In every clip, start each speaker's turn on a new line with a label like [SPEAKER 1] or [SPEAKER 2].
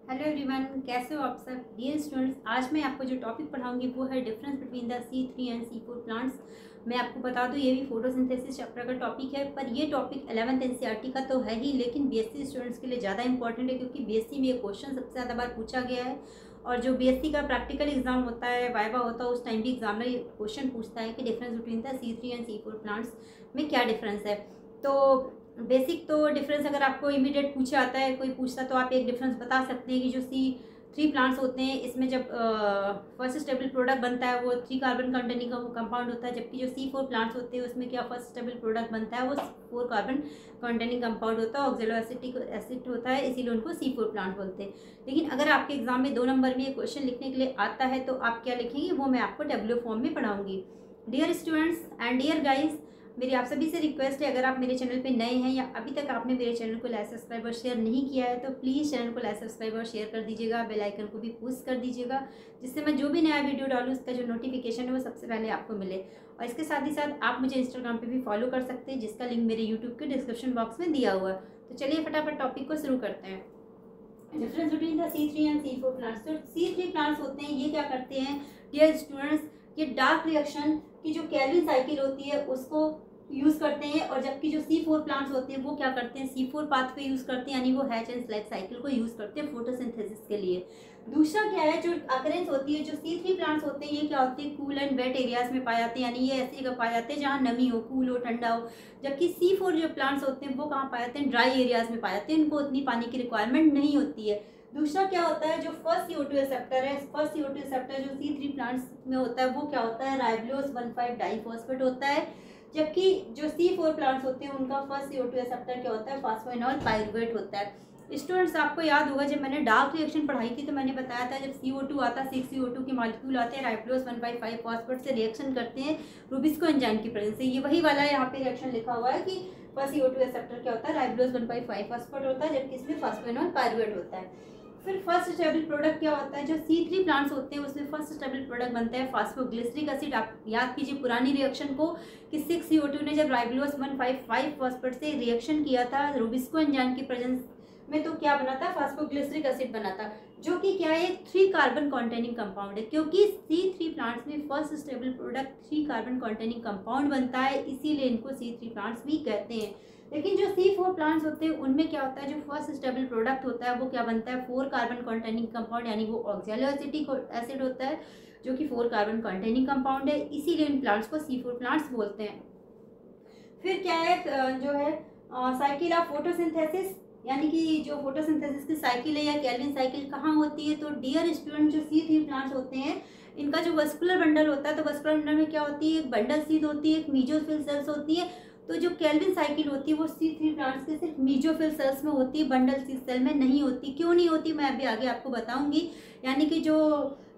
[SPEAKER 1] Hello everyone, कैसे हो आप सब डियर स्टूडेंट्स। आज मैं आपको जो टॉपिक पढ़ाऊंगी वो है difference between the C3 and C4 plants. मैं आपको बता दूं ये भी फोटोसिंथेसिस चैप्टर का टॉपिक है, पर ये टॉपिक 11th NCERT का तो है ही, लेकिन BSc स्टूडेंट्स के लिए ज़्यादा इंपॉर्टेंट है क्योंकि BSc में ये क्वेश्चन सबसे ज़्यादा बार पूछा गया है। और जो BSc का प्रैक्टिकल एग्जाम होता है, वाइवा होता है, उस टाइम भी एग्जामिनर ये क्वेश्चन पूछता है कि difference between the C3 and C4 plants में क्या डिफरेंस है। तो बेसिक तो डिफरेंस अगर आपको इमीडिएट पूछा आता है, कोई पूछता तो आप एक डिफरेंस बता सकते हैं कि जो C3 प्लांट्स होते हैं इसमें जब फर्स्ट स्टेबल प्रोडक्ट बनता है वो 3 कार्बन कंटेनिंग कंपाउंड होता है, जबकि जो C4 प्लांट्स होते हैं उसमें क्या फर्स्ट स्टेबल प्रोडक्ट बनता है वो 4 कार्बन कंटेनिंग कंपाउंड होता है, ऑक्जेलो एसिड होता है, इसीलिए उनको C4 प्लांट बोलते हैं। लेकिन अगर आपके एग्जाम में 2 नंबर में ये क्वेश्चन लिखने के लिए आता है तो आप क्या लिखेंगे वो मैं आपको W फॉर्म में पढ़ाऊंगी। Dear students and dear guys, मेरी आप सभी से रिक्वेस्ट है, अगर आप मेरे चैनल पे नए हैं या अभी तक आपने मेरे चैनल को लाइक सब्सक्राइब और शेयर नहीं किया है तो प्लीज़ चैनल को लाइक सब्सक्राइब और शेयर कर दीजिएगा, बेल आइकन को भी पुश कर दीजिएगा, जिससे मैं जो भी नया वीडियो डालूँ उसका जो नोटिफिकेशन है वो सबसे पहले आपको मिले। और इसके साथ ही साथ आप मुझे इंस्टाग्राम पर भी फॉलो कर सकते हैं, जिसका लिंक मेरे यूट्यूब के डिस्क्रिप्शन बॉक्स में दिया हुआ है। तो चलिए फटाफट टॉपिक को शुरू करते हैं। Difference between the C3 and C4 plants. तो C3 प्लांट्स होते हैं, ये क्या करते हैं डियर स्टूडेंट्स, ये डार्क रिएक्शन की जो केल्विन साइकिल होती है उसको यूज़ करते हैं, और जबकि जो C4 प्लांट्स होते हैं वो क्या करते हैं C4 पाथवे यूज़ करते हैं, यानी वो हैच एंड स्लैग साइकिल को यूज़ करते हैं फोटोसिंथेसिस के लिए। दूसरा क्या है, जो अकरेंस होती है, जो C3 प्लांट्स होते हैं ये क्या होते हैं कूल एंड वेट एरियाज में पाए जाते हैं, यानी ये ऐसी जगह पाए जाते हैं जहाँ नमी हो, कूल हो, ठंडा हो। जबकि C4 जो प्लांट्स होते हैं वो कहाँ पाए जाते हैं, ड्राई एरियाज में पाए जाते हैं, इनको उतनी पानी की रिक्वायरमेंट नहीं होती है। दूसरा क्या होता है, जो फर्स्ट CO2 एक्सेप्टर है, फर्स्ट CO2 एक्सेप्टर जो C3 प्लांट्स में होता है वो क्या होता है, राइबोलोज 1,5 डाइफॉस्फेट होता है, जबकि जो C4 प्लांट्स होते हैं उनका फर्स्ट CO2 एक्सेप्टर क्या होता है, फास्फोइनॉल पाइरुवेट होता है। स्टूडेंट्स आपको याद होगा जब मैंने डार्क रिएक्शन पढ़ाई थी तो मैंने बताया था जब CO2 आता है, 6 CO2 के मॉलिक्यूल आते हैं, राइबोलोज 1,5 फॉस्फेट से रिएक्शन करते हैं रूबिस्को एंजाइम की प्रेजेंस से। ये वही वाला यहाँ पे रिएक्शन लिखा हुआ है कि फर्स्ट CO2 एक्सेप्टर क्या होता है, राइबोलोज 1,5 फॉस्फेट होता है, जबकि इसमें फास्फोइनॉल पाइरुवेट होता है। फिर फर्स्ट स्टेबल प्रोडक्ट क्या होता है, जो C3 प्लांट्स होते हैं उसमें फर्स्ट स्टेबल प्रोडक्ट बनता है फास्फोग्लिसरिक एसिड। आप याद कीजिए पुरानी रिएक्शन को कि 6 CO2 ने जब राइबोलोज 1,5 फॉस्फेट से रिएक्शन किया था रूबिस्को एंजाइम की प्रेजेंस में तो क्या बना था, फास्फोग्लिसरिक एसिड बना था, जो कि क्या है 3 कार्बन कॉन्टेनिंग कंपाउंड है। क्योंकि C3 प्लांट्स में first stable product 3 carbon containing compound बनता है, इसीलिए इनको C3 प्लांट्स भी कहते हैं। लेकिन जो C4 प्लांट्स होते हैं उनमें क्या होता है, जो फर्स्ट स्टेबल प्रोडक्ट होता है वो क्या बनता है, 4 कार्बन कॉन्टेनिंग कंपाउंड, यानी वो ऑक्जेलो एसिड होता है जो कि 4 कार्बन कॉन्टेनिंग कंपाउंड है, इसीलिए इन प्लांट्स को C4 प्लांट्स बोलते हैं। फिर क्या है, जो है साइकिल ऑफ फोटोसिंथेसिस, यानी कि जो फोटोसिंथेसिस की साइकिल है या केल्विन साइकिल कहाँ होती है। तो डियर स्टूडेंट, जो C3 प्लांट्स होते हैं इनका जो वस्कुलर बंडल होता है, तो वस्कुलर बंडल में क्या होती है, एक बंडल सीध होती है, एक मीजोफिल सेल्स होती है। तो जो केल्विन साइकिल होती है वो C3 प्लांट्स के सिर्फ मीजोफिल सेल्स में होती है, बंडल सीध सेल में नहीं होती। क्यों नहीं होती मैं अभी आगे आपको बताऊंगी। यानी कि जो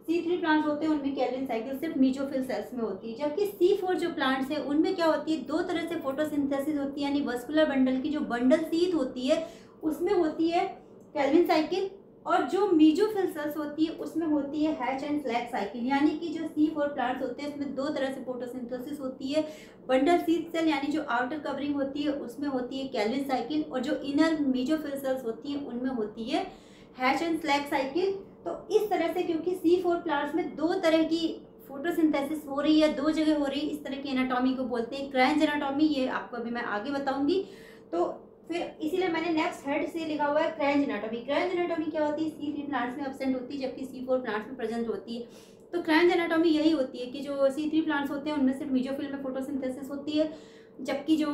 [SPEAKER 1] C3 प्लांट्स होते हैं उनमें केल्विन साइकिल सिर्फ मीजोफिल सेल्स में होती है, जबकि C4 जो प्लांट्स है उनमें क्या होती है, 2 तरह से फोटोसिंथेसिस होती है, यानी वस्कुलर बंडल की जो बंडल सीध होती है उसमें होती है केल्विन साइकिल, और जो मीजोफिल सेल्स होती है उसमें होती है हैच एंड स्लैग साइकिल। यानी कि जो C4 प्लांट्स होते हैं उसमें 2 तरह से फोटोसिंथेसिस होती है, बंडल सीध सेल यानी जो आउटर कवरिंग होती है उसमें होती है केल्विन साइकिल, और जो इनर मीजोफिल सेल्स होती हैं उनमें होती है हैच एंड स्लैग साइकिल। तो इस तरह से क्योंकि C4 प्लांट्स में 2 तरह की फोटोसिंथेसिस हो रही है, 2 जगह हो रही है, इस तरह की एनाटॉमी को बोलते हैं क्रेंज एनाटॉमी, ये आपको अभी मैं आगे बताऊंगी। तो फिर इसीलिए मैंने नेक्स्ट हेड से लिखा हुआ है क्रेंज एनाटॉमी। क्रेंज एनाटॉमी क्या होती है, C3 प्लांट्स में एब्सेंट होती है जबकि C4 प्लांट्स में प्रेजेंट होती है। तो क्रेंज एनाटॉमी यही होती है कि जो C3 प्लांट्स होते हैं उनमें सिर्फ मीजोफिल में फोटोसिंथेसिस होती है, जबकि जो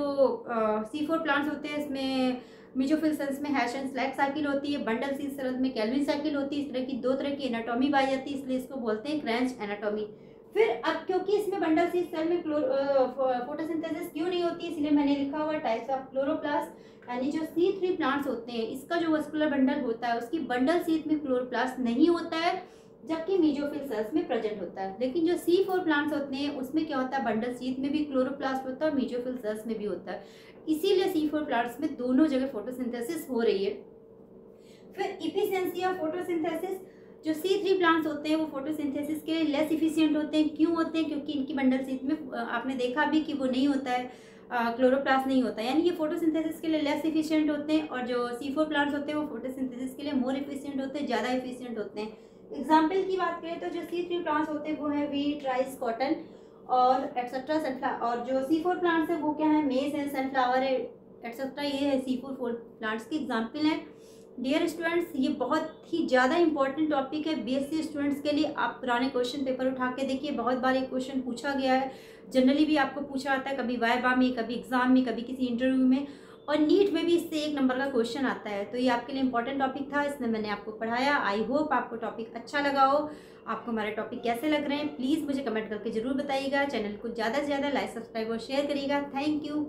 [SPEAKER 1] C4 प्लांट्स होते हैं इसमें मीजोफिल सेल्स में हैश एंड स्लैग साइकिल होती है, बंडल सीध सेल्स में केल्विन साइकिल होती है। इस तरह की 2 तरह की एनाटॉमी पाई जाती है, इसलिए इसको बोलते हैं क्रेंज एनाटॉमी। फिर अब क्योंकि इसमें बंडल सीध सेल में फोटोसिंथेसिस क्यों नहीं होती, इसलिए मैंने लिखा हुआ टाइप्स ऑफ क्लोरोप्लास्ट, यानी जो C3 प्लांट्स होते हैं इसका जो वस्कुलर बंडल होता है उसकी बंडल सीध में क्लोरोप्लास्ट नहीं होता है, जबकि मीजोफिल सेल्स में प्रेजेंट होता है। लेकिन जो C4 प्लांट्स होते हैं उसमें क्या होता है, बंडल सीध में भी क्लोरोप्लास्ट होता है, मीजोफिल सेल्स में भी होता है, इसीलिए C4 प्लांट्स में दोनों जगह फोटोसिंथेसिस हो रही है। फिर इफिशिएंसी ऑफ फोटोसिंथेसिस, जो C3 प्लांट्स होते हैं वो फोटोसिंथेसिस के लिए लेस इफिशिएंट होते हैं। क्यों होते हैं, क्योंकि इनकी बंडल सीध में आपने देखा भी कि वो नहीं होता है क्लोरोप्लास्ट नहीं होता, यानी ये फोटोसिंथेसिस के लिए लेस इफिशिएंट होते हैं, और जो C4 प्लांट्स होते हैं वो फोटोसिंथेसिस के लिए मोर इफिशिएंट होते हैं, ज़्यादा इफिशिएंट होते हैं। एग्जाम्पल की बात करें तो जो C3 प्लांट्स होते हैं वो है वीट, राइस, कॉटन और एट्सेट्रा सनफ्लावर, और जो C4 प्लांट्स है वो क्या है, मेज है, सनफ्लावर है, एट्सेट्रा, ये है C4 प्लांट्स की एग्जाम्पल है। डियर स्टूडेंट्स, ये बहुत ही ज़्यादा इंपॉर्टेंट टॉपिक है BSc स्टूडेंट्स के लिए। आप पुराने क्वेश्चन पेपर उठा के देखिए, बहुत बार ये क्वेश्चन पूछा गया है, जनरली भी आपको पूछा आता है, कभी वाइवा में, कभी एग्जाम में, कभी किसी इंटरव्यू में, और नीट में भी इससे 1 नंबर का क्वेश्चन आता है। तो ये आपके लिए इंपॉर्टेंट टॉपिक था, इसमें मैंने आपको पढ़ाया। आई होप आपको टॉपिक अच्छा लगा हो। आपको हमारे टॉपिक कैसे लग रहे हैं प्लीज़ मुझे कमेंट करके ज़रूर बताइएगा। चैनल को ज़्यादा से ज़्यादा लाइक, सब्सक्राइब और शेयर करिएगा। Thank you.